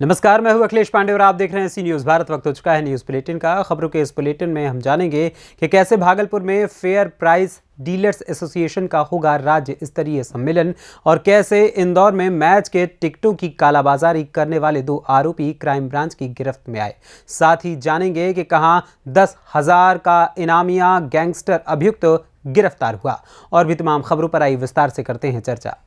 नमस्कार, मैं हूं अखिलेश पांडे और आप देख रहे हैं सी न्यूज़ भारत। वक्त हो चुका है न्यूज़ बुलेटिन का। खबरों के इस बुलेटिन में हम जानेंगे कि कैसे भागलपुर में फेयर प्राइस डीलर्स एसोसिएशन का होगा राज्य स्तरीय सम्मेलन और कैसे इंदौर में मैच के टिकटों की कालाबाजारी करने वाले 2 आरोपी क्राइम ब्रांच की गिरफ्त में आए। साथ ही जानेंगे कि कहां 10,000 का इनामिया गैंगस्टर अभियुक्त गिरफ्तार हुआ। और भी तमाम खबरों पर आई विस्तार से करते हैं चर्चा।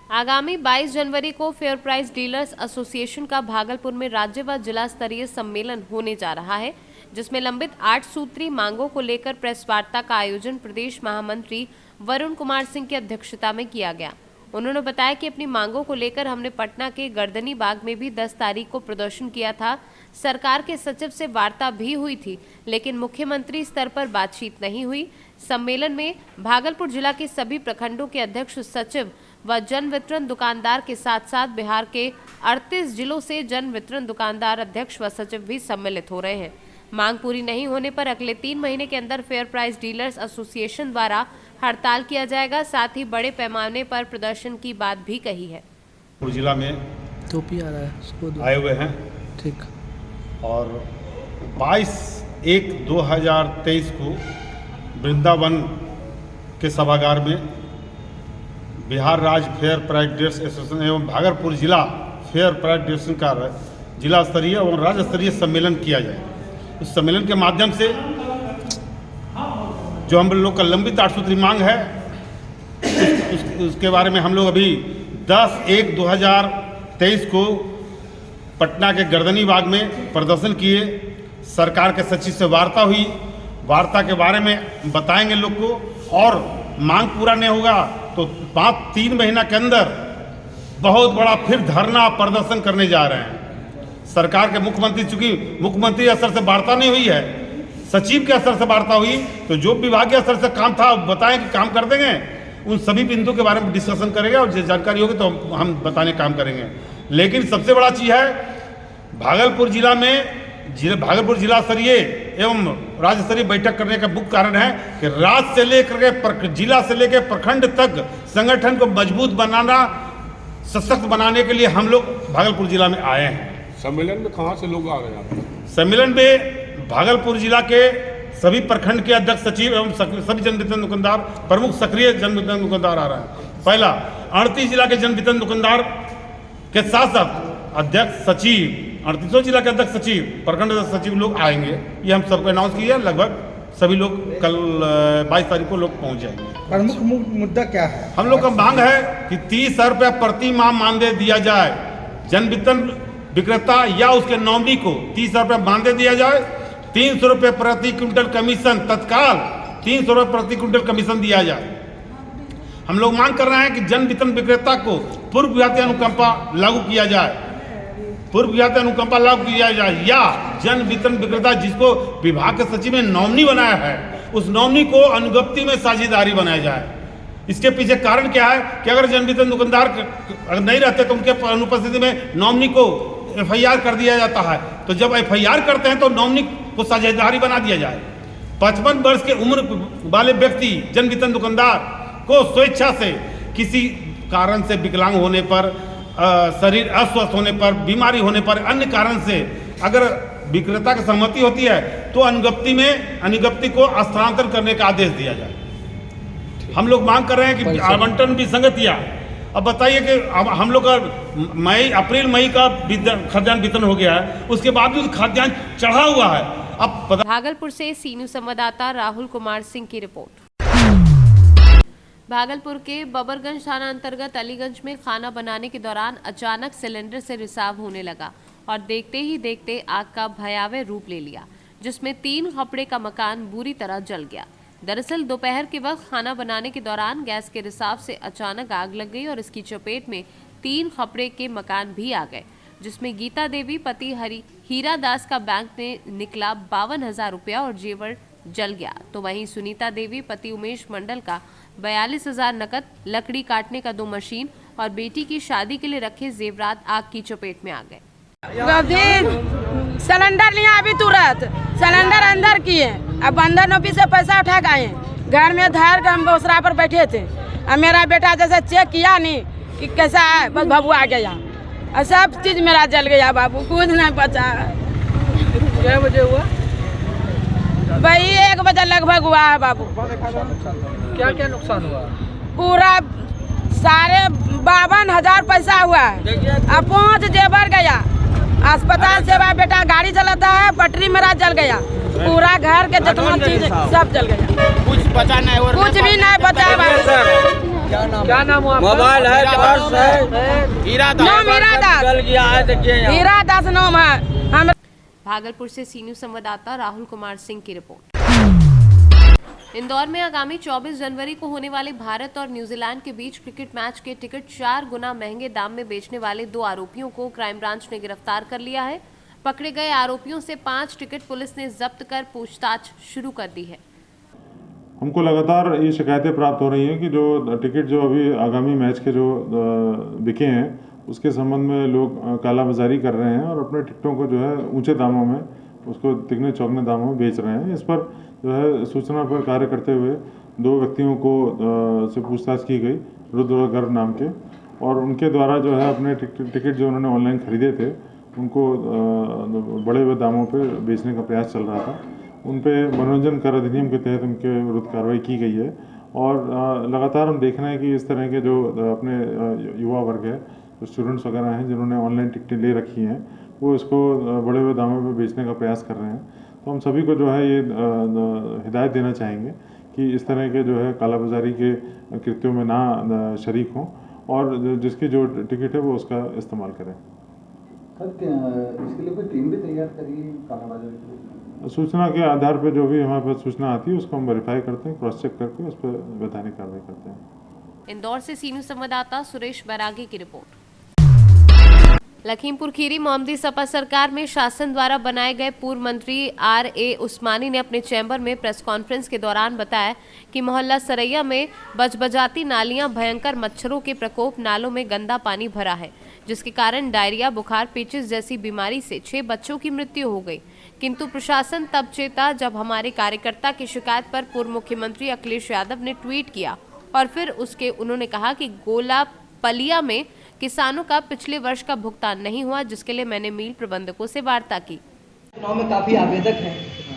आगामी 22 जनवरी को फेयर प्राइस डीलर्स एसोसिएशन का भागलपुर में राज्य व जिला स्तरीय सम्मेलन होने जा रहा है, जिसमें लंबित 8 सूत्री मांगों को लेकर प्रेस वार्ता का आयोजन प्रदेश महामंत्री वरुण कुमार सिंह की अध्यक्षता में किया गया। उन्होंने बताया कि अपनी मांगों को लेकर हमने पटना के गर्दनी बाग में भी 10 तारीख को प्रदर्शन किया था। सरकार के सचिव से वार्ता भी हुई थी, लेकिन मुख्यमंत्री स्तर पर बातचीत नहीं हुई। सम्मेलन में भागलपुर जिला के सभी प्रखंडों के अध्यक्ष, सचिव व जन वितरण दुकानदार के साथ साथ बिहार के 38 जिलों से जन वितरण दुकानदार अध्यक्ष व सचिव भी सम्मिलित हो रहे हैं। मांग पूरी नहीं होने पर अगले 3 महीने के अंदर फेयर प्राइस डीलर्स एसोसिएशन द्वारा हड़ताल किया जाएगा। साथ ही बड़े पैमाने पर प्रदर्शन की बात भी कही है। जिला में टोपी आ रहा है उसको आए हुए हैं ठीक, और 22/1/2023 को वृंदावन के सभागार में बिहार राज्य फेयर प्राइस डीलर्स एसोसिएशन एवं भागलपुर जिला फेयर प्राइस डीलर्स का जिला स्तरीय और राज्य स्तरीय सम्मेलन किया जाए। उस सम्मेलन के माध्यम से जो हम लोग का लंबित 8 सूत्री मांग है उसके बारे में हम लोग अभी 10/1/2023 को पटना के गर्दनी बाग में प्रदर्शन किए। सरकार के सचिव से वार्ता हुई, वार्ता के बारे में बताएंगे लोग को, और मांग पूरा नहीं होगा तो 3 महीना के अंदर बहुत बड़ा फिर धरना प्रदर्शन करने जा रहे हैं। सरकार के मुख्यमंत्री, चूंकि मुख्यमंत्री स्तर से वार्ता नहीं हुई है, सचिव के स्तर से वार्ता हुई, तो जो विभागीय स्तर से काम था बताएं कि काम कर देंगे। उन सभी बिंदुओं के बारे में डिस्कशन करेंगे और जानकारी होगी तो हम बताने काम करेंगे। लेकिन सबसे बड़ा चीज़ है भागलपुर जिला में भागलपुर जिला स्तरीय एवं राज्य स्तरीय बैठक करने का मुख्य कारण है कि राज्य से लेकर के जिला से लेकर प्रखंड तक संगठन को मजबूत बनाना, सशक्त बनाने के लिए हम लोग भागलपुर जिला में आए हैं। सम्मेलन में कहाँ से लोग आ रहे हैं? सम्मेलन में भागलपुर जिला के सभी प्रखंड के अध्यक्ष, सचिव एवं सभी जन वितरण दुकानदार, प्रमुख सक्रिय जन वितरण दुकानदार आ रहे हैं। पहला 38 जिला के जन वितरण दुकानदार के साथ साथ अध्यक्ष, सचिव, 38 जिला के अध्यक्ष, सचिव, प्रखंड सचिव लोग आएंगे। ये हम सबको अनाउंस किया। लगभग सभी लोग कल 22 तारीख को लोग पहुंच जाएंगे। प्रमुख मुद्दा क्या है? हम लोग का मांग है कि 30,000 रुपया प्रति माह मानदेय दिया जाए। जन वितरण विक्रेता या उसके नॉमिनी को 30,000 रुपया मानदेय दिया जाए। 300 रुपये प्रति क्विंटल कमीशन, तत्काल 300 रुपये प्रति क्विंटल कमीशन दिया जाए। हम लोग मांग कर रहे हैं कि जन वितरण विक्रेता को पूर्व विभागीय अनुकंपा लागू किया जाए, पूर्व विभागीय अनुकंपा लागू किया जाए, या जन वितरण विक्रेता जिसको विभाग के सचिव ने नॉमिनी बनाया है उस नॉमिनी को अनुज्ञप्ति में साझेदारी बनाया जाए। इसके पीछे कारण क्या है कि अगर जन वितरण दुकानदार अगर नहीं रहते तो उनके अनुपस्थिति में नॉमिनी को FIR कर दिया जाता है। तो जब FIR करते हैं तो नॉमिनी को साझेदारी बना दिया जाए। 55 वर्ष के उम्र वाले व्यक्ति जन वितरण दुकानदार को स्वेच्छा से किसी कारण से विकलांग होने पर, शरीर अस्वस्थ होने पर, बीमारी होने पर, अन्य कारण से अगर विक्रेता की सहमति होती है तो अनुज्ञप्ति को स्थानांतरण करने का आदेश दिया जाए। हम लोग मांग कर रहे हैं कि आवंटन भी संगतिया। अब बताइए कि अब हम लोग का अप्रैल मई का खाद्यान्न वितरण हो गया है, उसके बावजूद खाद्यान्न चढ़ा हुआ है। अब भागलपुर से सी न्यूज़ संवाददाता राहुल कुमार सिंह की रिपोर्ट। भागलपुर के बबरगंज थाना अंतर्गत अलीगंज में खाना बनाने के दौरान अचानक सिलेंडर से रिसाव होने लगा और देखते ही देखते आग का भयावह रूप ले लिया, जिसमें 3 खपड़े का मकान बुरी तरह जल गया। दरअसल दोपहर के वक्त खाना बनाने के दौरान गैस के रिसाव से अचानक आग लग गई और इसकी चपेट में 3 खपड़े के मकान भी आ गए, जिसमें गीता देवी पति हीरा दास का बैंक में निकला 52,000 रुपया और जेवर जल गया। तो वहीं सुनीता देवी पति उमेश मंडल का 42,000 नकद, लकड़ी काटने का 2 मशीन और बेटी की शादी के लिए रखे जेवरात आग की चपेट में आ गए। सिलेंडर लिया अभी तुरंत, सिलेंडर अंदर किए, अब बंधन ऑफिस से पैसा उठा के आए। घर में धार के हम बोसरा पर बैठे थे, अब मेरा बेटा जैसे चेक किया नहीं कि कैसा है, बस बाबू आ गया। और सब चीज मेरा जल गया बाबू, कुछ नहीं बचा। क्या बजे हुआ? वही 1 बजे लगभग हुआ है बाबू। क्या क्या नुकसान हुआ? पूरा सारे 52,000 पैसा हुआ है और 5 जेवर गया। अस्पताल सेवा बेटा गाड़ी चलाता है, पटरी मेरा जल गया। पूरा घर के जितना चीज सब जल गया, कुछ बचा नहीं और कुछ भी नहीं बचा है बाबू। क्या नाम हुआ? मोबाइल है, पर्स है, हीरा नाम हीरा दास, जल गया है। देखिए हीरा दास नाम है। हम भागलपुर से सी न्यूज संवाददाता राहुल कुमार सिंह की रिपोर्ट। इंदौर में आगामी 24 जनवरी को होने वाले भारत और न्यूजीलैंड के बीच क्रिकेट मैच के टिकट 4 गुना महंगे दाम में बेचने वाले 2 आरोपियों को क्राइम ब्रांच ने गिरफ्तार कर लिया है। पकड़े गए आरोपियों से 5 टिकट पुलिस ने जब्त कर पूछताछ शुरू कर दी है। हमको लगातार ये शिकायतें प्राप्त हो रही हैं कि जो टिकट जो अभी आगामी मैच के जो बिके हैं उसके संबंध में लोग कालाबाजारी कर रहे हैं और अपने टिकटों को जो है ऊंचे दामों में उसको तिगने चौगने दामों में बेच रहे हैं। इस पर जो है सूचना पर कार्य करते हुए 2 व्यक्तियों को से पूछताछ की गई, रुद्र गर्भ नाम के, और उनके द्वारा जो है अपने टिकट जो उन्होंने ऑनलाइन खरीदे थे उनको बड़े हुए दामों पर बेचने का प्रयास चल रहा था। उन पे मनोरंजन कर अधिनियम के तहत उनके विरुद्ध कार्रवाई की गई है और लगातार हम देख रहे हैं कि इस तरह के जो अपने युवा वर्ग है, जो स्टूडेंट्स वगैरह हैं जिन्होंने ऑनलाइन टिकटें ले रखी हैं, वो इसको बड़े हुए दामों पे बेचने का प्रयास कर रहे हैं। तो हम सभी को जो है ये हिदायत देना चाहेंगे कि इस तरह के जो है कालाबाजारी के कृत्यों में ना शरीक हों और जिसकी जो टिकट है वो उसका इस्तेमाल करें। इसके लिए कोई टीम भी तैयार करी कालाबाजारी के लिए? सूचना के आधार पर जो भी हमारे पास सूचना आती है उसको हम वेरीफाई करते हैं, क्रॉस चेक करके उस पर वैधानिक कार्रवाई करते हैं। इंदौर से सी न्यूज संवाददाता सुरेश बैरागी की रिपोर्ट। लखीमपुर खीरी मोहम्मदी सपा सरकार में शासन द्वारा बनाए गए पूर्व मंत्री R.A. उस्मानी ने अपने चैम्बर में प्रेस कॉन्फ्रेंस के दौरान बताया कि मोहल्ला सरैया में बजबजाती नालियां, भयंकर मच्छरों के प्रकोप, नालों में गंदा पानी भरा है, जिसके कारण डायरिया, बुखार, पेचिस जैसी बीमारी से 6 बच्चों की मृत्यु हो गई। किंतु प्रशासन तब चेता जब हमारे कार्यकर्ता की शिकायत पर पूर्व मुख्यमंत्री अखिलेश यादव ने ट्वीट किया और फिर उसके उन्होंने कहा कि गोलापलिया में किसानों का पिछले वर्ष का भुगतान नहीं हुआ, जिसके लिए मैंने मिल प्रबंधकों से वार्ता की। चुनाव में काफी आवेदक हैं,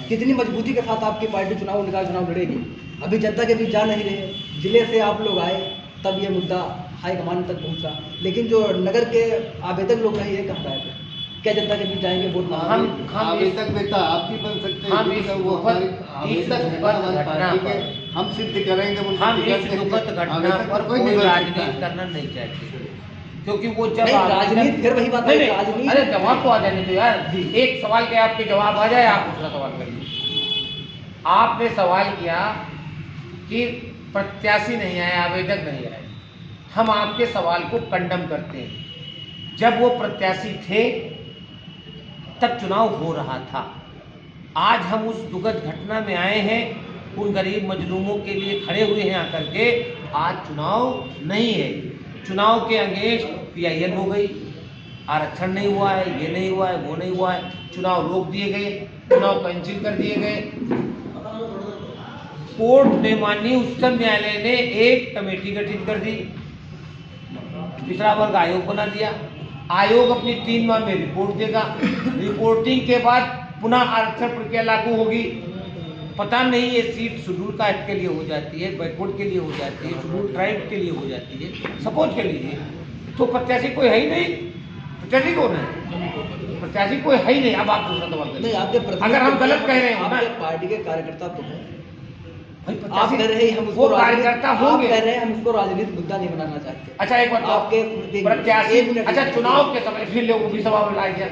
कितनी मजबूती के साथ आपकी पार्टी चुनाव लड़ेगी? अभी जनता के बीच जा नहीं रहे। जिले से आप लोग आए तब ये मुद्दा हाईकमान तक पहुंचा, लेकिन जो नगर के आवेदक लोग हैं ये कहाँ गए थे? क्या जनता के बीच जाएंगे वोट मांगने? हम आवेदक बेटा आप भी बन सकते हैं, वो हमारी आवेदक पार्टी के हम सिद्ध करेंगे। हम इस दुखद घटना पर कोई राजनीति करना नहीं चाहते, क्योंकि वो जब राजनीति फिर वही बात है। राजनीति अरे जवाब तो आ जाने दो यार। एक सवाल के आपके जवाब आ जाए, आप दूसरा सवाल करिए। आपने सवाल किया कि प्रत्याशी नहीं आए, आवेदक नहीं आए। हम आपके सवाल को कंडम करते हैं। जब वो प्रत्याशी थे तब चुनाव हो रहा था। आज हम उस दुखद घटना में आए हैं, उन गरीब मजलूमों के लिए खड़े हुए हैं आकर के। आज चुनाव नहीं है, चुनाव के अगेंस्ट PIL हो गई, आरक्षण नहीं हुआ है, ये नहीं हुआ है, वो नहीं हुआ है, चुनाव रोक दिए गए, चुनाव कैंसिल कर दिए गए। कोर्ट ने, माननीय उच्चतम न्यायालय ने एक कमेटी गठित कर दी, पिछड़ा वर्ग आयोग बना दिया। आयोग अपनी 3 माह में रिपोर्ट देगा। रिपोर्टिंग के बाद पुनः आरक्षण प्रक्रिया लागू होगी। पता नहीं ये सीट शेड्यूल कास्ट के लिए हो जाती है, बैकवर्ड के लिए हो जाती है, शेड्यूल ट्राइब के लिए हो जाती है, सपोज के लिए। तो प्रत्याशी कोई है ही नहीं। प्रत्याशी कौन है? प्रत्याशी कोई है ही नहीं। अब आप दूसरा सवाल करें, अगर हम गलत कह रहे हैं, आपके पार्टी के कार्यकर्ता तो हैं, आप कह रहे हैं हम उसको कार्यकर्ता होंगे, कह रहे हैं हम उसको राजनीतिक मुद्दा नहीं बनाना चाहते। अच्छा एक बात, आपके प्रत्याशी, अच्छा चुनाव के समय फिर लोग भी सवाल ला गया,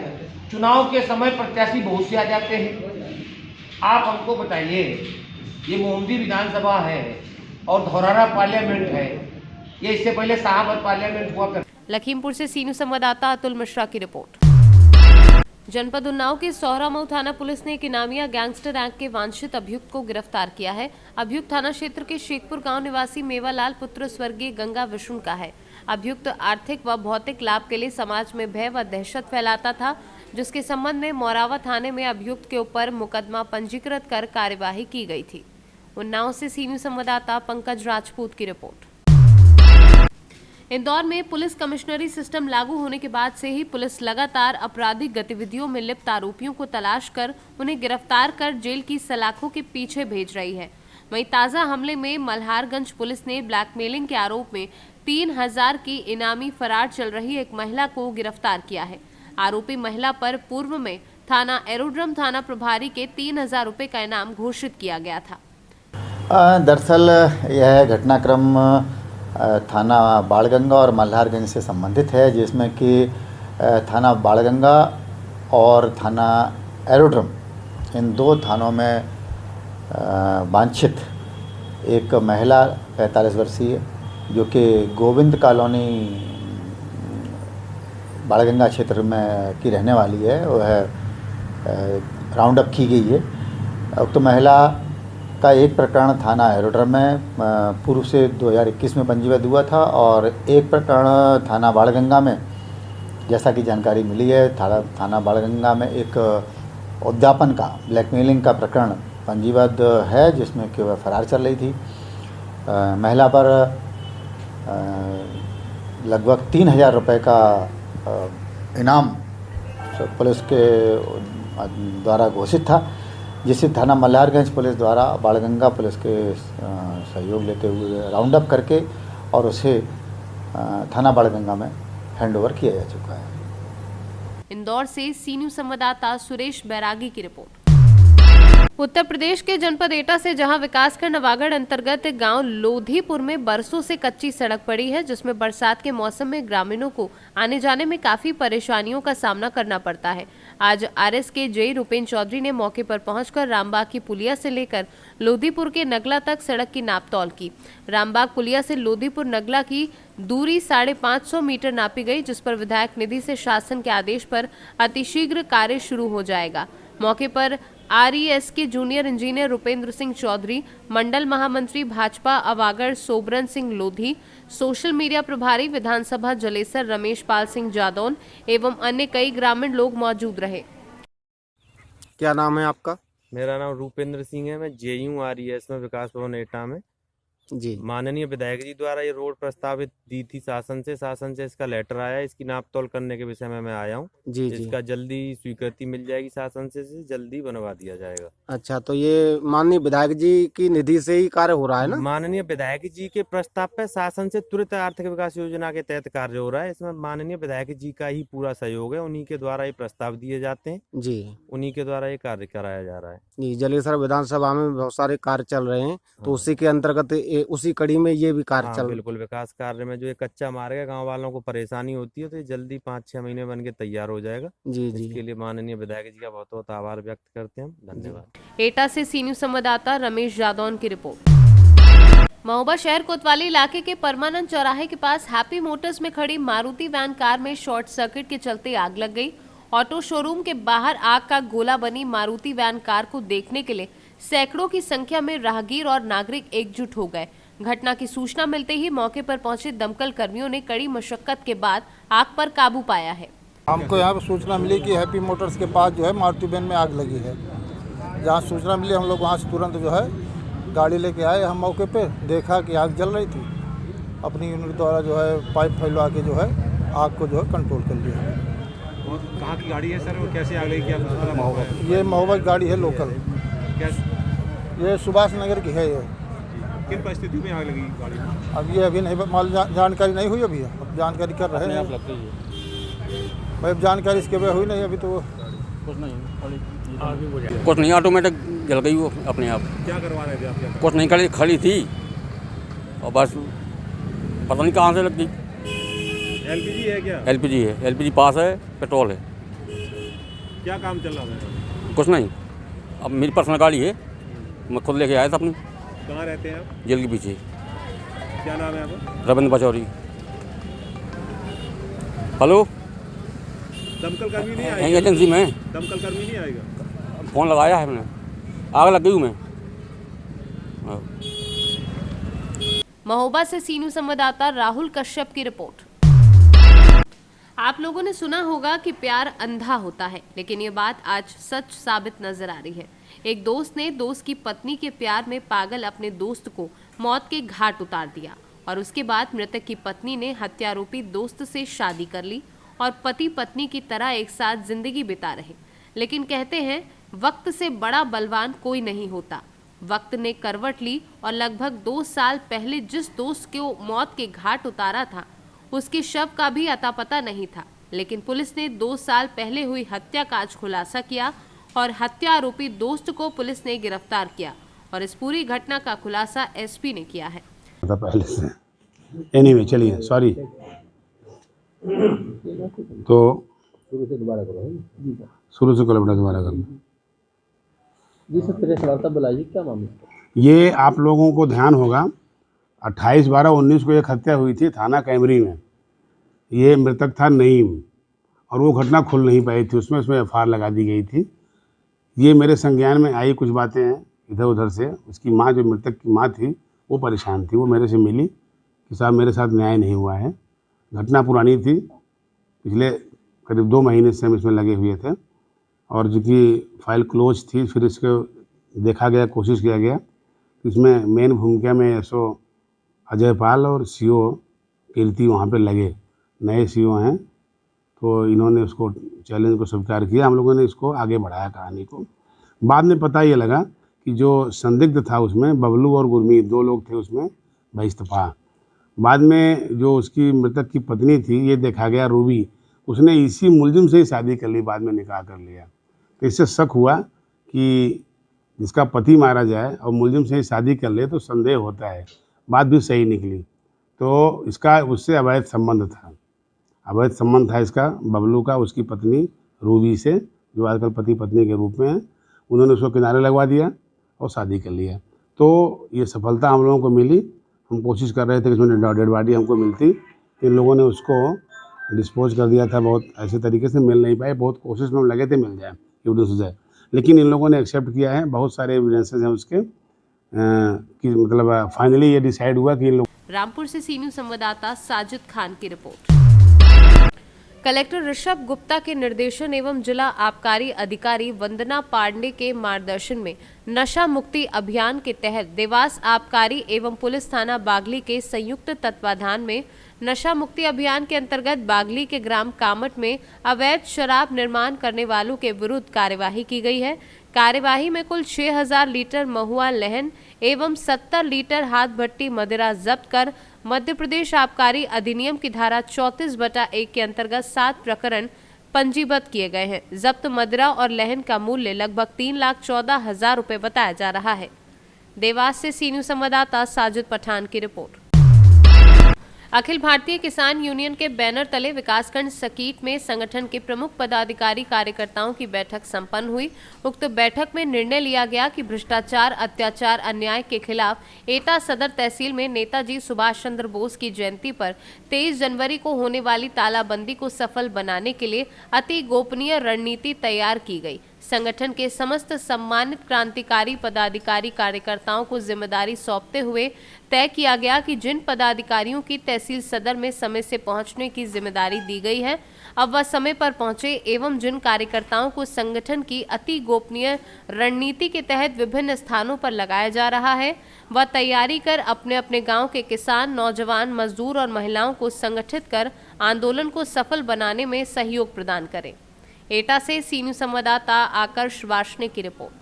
चुनाव के समय प्रत्याशी बहुत से आ जाते हैं। आप हमको बताइए, ये मोमदी विधानसभा है और धौरारा पार्लियामेंट है, ये इससे पहले शाहबाद पार्लियामेंट हुआ कर। लखीमपुर से सी न्यूज संवाददाता अतुल मिश्रा की रिपोर्ट। जनपद उन्नाव के सोहरामऊ थाना पुलिस ने एक इनामिया गैंगस्टर एक्ट के वांछित अभियुक्त को गिरफ्तार किया है। अभियुक्त थाना क्षेत्र के शेखपुर गांव निवासी मेवालाल पुत्र स्वर्गीय गंगा विष्णु का है। अभियुक्त आर्थिक व भौतिक लाभ के लिए समाज में भय व दहशत फैलाता था, जिसके संबंध में मोरावा थाने में अभियुक्त के ऊपर मुकदमा पंजीकृत कर कार्यवाही की गई थी। उन्नाव से सी न्यूज संवाददाता पंकज राजपूत की रिपोर्ट। इंदौर में पुलिस कमिश्नरी सिस्टम लागू होने के बाद से ही पुलिस लगातार आपराधिक गतिविधियों में लिप्त आरोपियों को तलाश कर उन्हें गिरफ्तार कर जेल की सलाखों के पीछे भेज रही है। वहीं ताजा हमले में मल्हारगंज पुलिस ने ब्लैकमेलिंग के आरोप में 3000 की इनामी फरार चल रही एक महिला को गिरफ्तार किया है। आरोपी महिला पर पूर्व में थाना एरोड्रम थाना प्रभारी के 3000 रुपए का इनाम घोषित किया गया था। दरअसल यह घटनाक्रम थाना बाणगंगा और मल्हारगंज से संबंधित है, जिसमें कि थाना बाणगंगा और थाना एरोड्रम इन दो थानों में वांछित एक महिला 45 वर्षीय जो कि गोविंद कॉलोनी बाणगंगा क्षेत्र में की रहने वाली है, वह राउंड अप की गई है। उक्त महिला का एक प्रकरण थाना एरोड्रम में पूर्व से 2021 में पंजीबद्ध हुआ था और एक प्रकरण थाना बाणगंगा में, जैसा कि जानकारी मिली है, थाना बाणगंगा में एक उद्यापन का ब्लैकमेलिंग का प्रकरण पंजीबद्ध है, जिसमें कि वह फरार चल रही थी। महिला पर लगभग 3000 रुपये का इनाम पुलिस के द्वारा घोषित था, जिसे थाना मल्हारगंज पुलिस द्वारा बाणगंगा पुलिस के सहयोग लेते हुए राउंड अप करके और उसे थाना बाणगंगा में हैंडओवर किया जा चुका है। इंदौर से सी न्यूज़ संवाददाता सुरेश बैरागी की रिपोर्ट। उत्तर प्रदेश के जनपद एटा से जहां विकासखंड नवागढ़ अंतर्गत गांव लोधीपुर में बरसों से कच्ची सड़क पड़ी है, जिसमें बरसात के मौसम में ग्रामीणों को आने जाने में काफी परेशानियों का सामना करना पड़ता है। आज आरएस के जे रुपेंद्र चौधरी ने मौके पर पहुंचकर रामबाग की पुलिया से लेकर लोधीपुर के नगला तक सड़क की नापतौल की। रामबाग पुलिया से लोधीपुर नगला की दूरी 550 मीटर नापी गई, जिस पर विधायक निधि से शासन के आदेश पर अतिशीघ्र कार्य शुरू हो जाएगा। मौके पर आरईएस के जूनियर इंजीनियर रुपेंद्र सिंह चौधरी, मंडल महामंत्री भाजपा अवागढ़ सोबरन सिंह लोधी, सोशल मीडिया प्रभारी विधानसभा जलेसर रमेश पाल सिंह जादौन एवं अन्य कई ग्रामीण लोग मौजूद रहे। क्या नाम है आपका? मेरा नाम रूपेंद्र सिंह है। मैं जेयू आरईएस में विकास भवन एटा में जी। माननीय विधायक जी द्वारा ये रोड प्रस्तावित दी थी शासन से इसका लेटर आया। इसकी नापतोल करने के विषय में मैं आया हूँ जी। इसका जल्दी स्वीकृति मिल जाएगी, शासन से जल्दी बनवा दिया जाएगा। अच्छा, तो ये माननीय विधायक जी की निधि से ही कार्य हो रहा है ना? माननीय विधायक जी के प्रस्ताव पे शासन से तुरंत आर्थिक विकास योजना के तहत कार्य हो रहा है। इसमें माननीय विधायक जी का ही पूरा सहयोग है, उन्हीं के द्वारा ये प्रस्ताव दिए जाते हैं जी, उन्हीं के द्वारा ये कार्य कराया जा रहा है जी। जलेसर विधानसभा में बहुत सारे कार्य चल रहे हैं, तो उसी के अंतर्गत उसी कड़ी में ये भी कार्य चल। बिल्कुल, विकास कार्य में जो ये कच्चा मार्ग है, गांव वालों को परेशानी होती है, तो ये जल्दी 5-6 महीने बन के तैयार हो जाएगा जी। इसके लिए माननीय विधायक जी का बहुत बहुत आभार व्यक्त करते हैं। धन्यवाद। एटा से सी न्यूज़ संवाददाता रमेश जादौन की रिपोर्ट। महोबा शहर कोतवाली इलाके के परमानंद चौराहे के पास हैप्पी मोटर्स में खड़ी मारुति वैन कार में शॉर्ट सर्किट के चलते आग लग गई। ऑटो शोरूम के बाहर आग का गोला बनी मारुति वैन कार को देखने के लिए सैकड़ों की संख्या में राहगीर और नागरिक एकजुट हो गए। घटना की सूचना मिलते ही मौके पर पहुंचे दमकल कर्मियों ने कड़ी मशक्कत के बाद आग पर काबू पाया है। हमको यहाँ पर सूचना मिली कि हैप्पी मोटर्स के पास जो है मारुति वैन में आग लगी है। जहाँ सूचना मिली हम लोग वहाँ से तुरंत जो है गाड़ी लेके आए। हम मौके पे देखा कि आग जल रही थी। अपनी यूनिट द्वारा जो है पाइप फैलवा के जो है आग को जो है कंट्रोल कर लिया। कहाँ की गाड़ी है सर, वो कैसे आग लगी? क्या ये महोबा की गाड़ी है, लोकल। ये सुभाष नगर की है। ये किन परिस्थितियों में आग लगी गाड़ी में? अब ये अभी नहीं माल जानकारी नहीं हुई। अभी अब जानकारी कर रहे हैं। भाई अब जानकारी इसके बाद हुई नहीं अभी, तो कुछ नहीं, ऑटोमेटिक जल गई वो अपने आप। क्या करवा रहे थे आप? कुछ नहीं, खड़ी थी और बस पता नहीं कहाँ से लग गई। एलपीजी है क्या? एलपीजी है, एलपीजी पास है, पेट्रोल है। क्या काम चल रहा है? कुछ नहीं, अब मेरी पर्सनल गाड़ी है, मैं खुद लेके आया था अपनी। कहाँ रहते हैं आप? जेल के पीछे। क्या नाम है आपका? रविंद्र पचौरी। हेलो, दमकल कर्मी नहीं आएगा? एजेंसी में दमकल कर्मी नहीं आएगा? फोन लगाया है मैंने, आग लग गई मैं। महोबा से सी न्यूज़ संवाददाता राहुल कश्यप की रिपोर्ट। आप लोगों ने सुना होगा कि प्यार अंधा होता है, लेकिन ये बात आज सच साबित नजर आ रही है। एक दोस्त ने दोस्त की पत्नी के प्यार में पागल अपने दोस्त को मौत के घाट उतार दिया। और उसके बाद मृतक की पत्नी ने हत्यारोपी दोस्त से शादी कर ली और पति पत्नी की तरह एक साथ जिंदगी बिता रहे। लेकिन कहते हैं वक्त से बड़ा बलवान कोई नहीं होता। वक्त ने करवट ली और लगभग 2 साल पहले जिस दोस्त को मौत के घाट उतारा था उसके शव का भी अता पता नहीं था। लेकिन पुलिस ने 2 साल पहले हुई हत्या का आज खुलासा किया और हत्या आरोपी दोस्त को पुलिस ने गिरफ्तार किया और इस पूरी घटना का खुलासा एसपी ने किया है। पहले से एनीवे चलिए सॉरी। तो शुरू से दोबारा करो जी सर, प्रेस वार्ता बुलाइए, क्या मामला? ये आप लोगों को ध्यान होगा 28/12/19 को एक हत्या हुई थी थाना कैमरी में। ये मृतक था नईम और वो घटना खुल नहीं पाई थी, उसमें FIR लगा दी गई थी। ये मेरे संज्ञान में आई कुछ बातें हैं इधर उधर से। उसकी माँ, जो मृतक की माँ थी, वो परेशान थी। वो मेरे से मिली कि साहब मेरे साथ न्याय नहीं हुआ है। घटना पुरानी थी, पिछले करीब 2 महीने से हम इसमें लगे हुए थे और जिनकी फाइल क्लोज थी। फिर इसको देखा गया, कोशिश किया गया। इसमें मेन भूमिका में SO अजय पाल और CO कीर्ति वहाँ पे लगे। नए CO हैं, तो इन्होंने उसको चैलेंज को स्वीकार किया। हम लोगों ने इसको आगे बढ़ाया कहानी को। बाद में पता ये लगा कि जो संदिग्ध था उसमें बबलू और गुरमीत 2 लोग थे उसमें बहिस्तफा। बाद में जो उसकी मृतक की पत्नी थी, ये देखा गया रूबी, उसने इसी मुलजिम से ही शादी कर ली, बाद में निकाह कर लिया। तो इससे शक हुआ कि जिसका पति मारा जाए और मुलजिम से ही शादी कर ले तो संदेह होता है। बात भी सही निकली। तो इसका उससे अवैध संबंध था। अवैध संबंध था इसका बबलू का उसकी पत्नी रूबी से, जो आजकल पति पत्नी के रूप में है। उन्होंने उसको किनारे लगवा दिया और शादी कर लिया। तो ये सफलता हम लोगों को मिली। हम कोशिश कर रहे थे कि उसमें डेड बॉडी हमको मिलती। इन लोगों ने उसको डिस्पोज कर दिया था, बहुत ऐसे तरीके से मिल नहीं पाए। बहुत कोशिश में हम लगे थे मिल जाए, एविडेंस हो जाए, लेकिन इन लोगों ने एक्सेप्ट किया है। बहुत सारे एविडेंसेस हैं उसके कि मतलब फाइनली ये डिसाइड हुआ कि इन लोग। रामपुर से सी न्यूज़ संवाददाता साजिद खान की रिपोर्ट। कलेक्टर ऋषभ गुप्ता के निर्देशन एवं जिला आबकारी अधिकारी वंदना पांडे के मार्गदर्शन में नशा मुक्ति अभियान के तहत देवास आबकारी एवं पुलिस थाना बागली के संयुक्त तत्वाधान में नशा मुक्ति अभियान के अंतर्गत बागली के ग्राम कामट में अवैध शराब निर्माण करने वालों के विरुद्ध कार्यवाही की गई है। कार्यवाही में कुल 6000 लीटर महुआ लहन एवं 70 लीटर हाथ भट्टी मदिरा जब्त कर मध्य प्रदेश आबकारी अधिनियम की धारा 34/1 के अंतर्गत 7 प्रकरण पंजीबद्ध किए गए हैं। जब्त मदिरा और लहन का मूल्य लगभग 3,14,000 रुपए बताया जा रहा है। देवास से सी न्यूज़ संवाददाता साजिद पठान की रिपोर्ट। अखिल भारतीय किसान यूनियन के बैनर तले विकासखंड सकीट में संगठन के प्रमुख पदाधिकारी कार्यकर्ताओं की बैठक संपन्न हुई। उक्त बैठक में निर्णय लिया गया कि भ्रष्टाचार, अत्याचार, अन्याय के खिलाफ एटा सदर तहसील में नेताजी सुभाष चंद्र बोस की जयंती पर 23 जनवरी को होने वाली तालाबंदी को सफल बनाने के लिए अति गोपनीय रणनीति तैयार की गई। संगठन के समस्त सम्मानित क्रांतिकारी पदाधिकारी कार्यकर्ताओं को जिम्मेदारी सौंपते हुए तय किया गया कि जिन पदाधिकारियों की तहसील सदर में समय से पहुंचने की जिम्मेदारी दी गई है, अब वह समय पर पहुंचे एवं जिन कार्यकर्ताओं को संगठन की अति गोपनीय रणनीति के तहत विभिन्न स्थानों पर लगाया जा रहा है, वह तैयारी कर अपने अपने गांव के किसान, नौजवान, मजदूर और महिलाओं को संगठित कर आंदोलन को सफल बनाने में सहयोग प्रदान करें। एटा से सी न्यूज़ संवाददाता आकर्ष वार्ष्णेय की रिपोर्ट।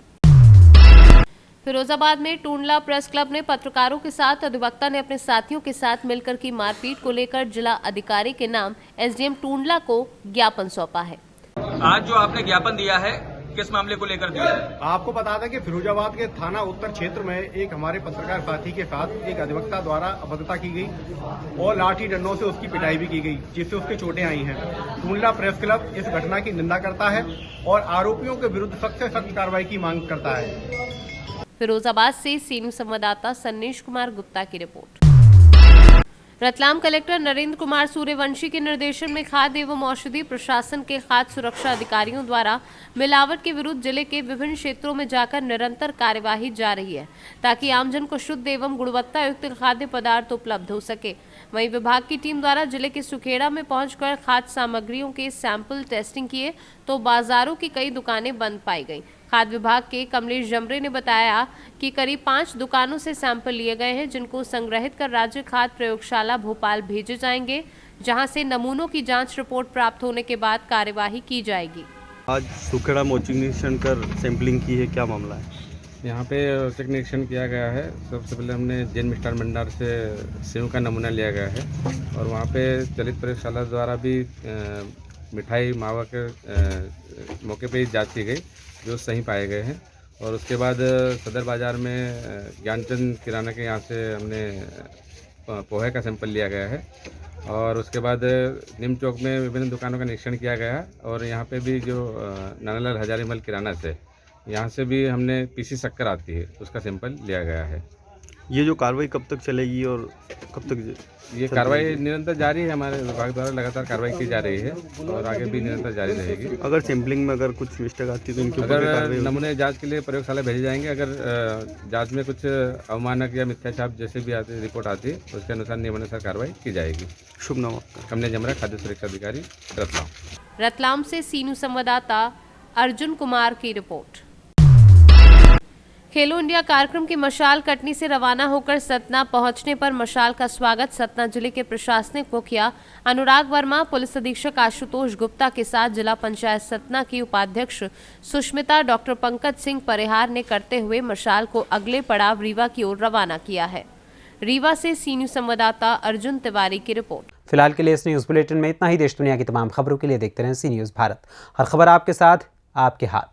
फिरोजाबाद में टूंडला प्रेस क्लब ने पत्रकारों के साथ अधिवक्ता ने अपने साथियों के साथ मिलकर की मारपीट को लेकर जिला अधिकारी के नाम SDM टूंडला को ज्ञापन सौंपा है। आज जो आपने ज्ञापन दिया है, किस मामले को लेकर दिया? आपको बता दें कि फिरोजाबाद के थाना उत्तर क्षेत्र में एक हमारे पत्रकार साथी के साथ एक अधिवक्ता द्वारा अभद्रता की गई और लाठी डंडों से उसकी पिटाई भी की गई, जिससे उसके चोटें आई हैं। टूंडला प्रेस क्लब इस घटना की निंदा करता है और आरोपियों के विरुद्ध सख्त से सख्त कार्रवाई की मांग करता है। फिरोजाबाद से सी न्यूज़ संवाददाता सन्नीश कुमार गुप्ता की रिपोर्ट। रतलाम कलेक्टर नरेंद्र कुमार सूर्यवंशी के निर्देशन में खाद्य एवं औषधि प्रशासन के खाद्य सुरक्षा अधिकारियों द्वारा मिलावट के विरुद्ध जिले के विभिन्न क्षेत्रों में जाकर निरंतर कार्यवाही जा रही है, ताकि आमजन को शुद्ध एवं गुणवत्ता युक्त खाद्य पदार्थ उपलब्ध हो सके। वहीं विभाग की टीम द्वारा जिले के सुखेड़ा में पहुंचकर खाद्य सामग्रियों के सैंपल टेस्टिंग किए तो बाजारों की कई दुकानें बंद पाई गई। खाद्य विभाग के कमलेश जमरे ने बताया कि करीब 5 दुकानों से सैंपल लिए गए हैं, जिनको संग्रहित कर राज्य खाद्य प्रयोगशाला भोपाल भेजे जाएंगे, जहां से नमूनों की जांच रिपोर्ट प्राप्त होने के बाद कार्यवाही की जाएगी। आज सुखेड़ा मोचिंग निरीक्षण कर सैंपलिंग की है, क्या मामला है? यहाँ पे औचक निरीक्षण किया गया है। सबसे पहले हमने जैन मिष्ठान भंडार से सेव का नमूना लिया गया है और वहाँ पे चलित प्रयोगशाला द्वारा भी मिठाई मावा के मौके पे ही जांच की गई, जो सही पाए गए हैं। और उसके बाद सदर बाज़ार में ज्ञानचंद किराना के यहाँ से हमने पोहे का सैंपल लिया गया है और उसके बाद निम चौक में विभिन्न दुकानों का निरीक्षण किया गया और यहाँ पे भी जो नानालाल हजारीमल किराना से यहाँ से भी हमने पीसी शक्कर आती है, उसका सैंपल लिया गया है। ये जो कार्रवाई कब तक चलेगी और कब तक ये कार्रवाई निरंतर जारी है, हमारे विभाग द्वारा लगातार कार्रवाई की जा रही है और आगे भी निरंतर जारी रहेगी। अगर सैंपलिंग में अगर कुछ मिस्टेक आती है तो इनके ऊपर अगर नमूने जांच के लिए प्रयोगशाला भेजे जाएंगे, अगर जांच में कुछ अवमानक या मिथ्याचाप जैसे भी आती रिपोर्ट आती है उसके अनुसार नियमानुसार कार्रवाई की जाएगी। शुभ नाम आपका? कमलेश जमरा, खाद्य सुरक्षा अधिकारी, रतलाम। रतलाम से सीनू संवाददाता अर्जुन कुमार की रिपोर्ट। खेलो इंडिया कार्यक्रम की मशाल कटनी से रवाना होकर सतना पहुंचने पर मशाल का स्वागत सतना जिले के प्रशासनिक मुखिया अनुराग वर्मा, पुलिस अधीक्षक आशुतोष गुप्ता के साथ जिला पंचायत सतना की उपाध्यक्ष सुष्मिता, डॉक्टर पंकज सिंह परिहार ने करते हुए मशाल को अगले पड़ाव रीवा की ओर रवाना किया है। रीवा से सीनियर संवाददाता अर्जुन तिवारी की रिपोर्ट। फिलहाल के लिए इस न्यूज बुलेटिन में इतना ही। देश दुनिया की तमाम खबरों के लिए देखते रहें सी न्यूज भारत। हर खबर आपके साथ, आपके हाथ।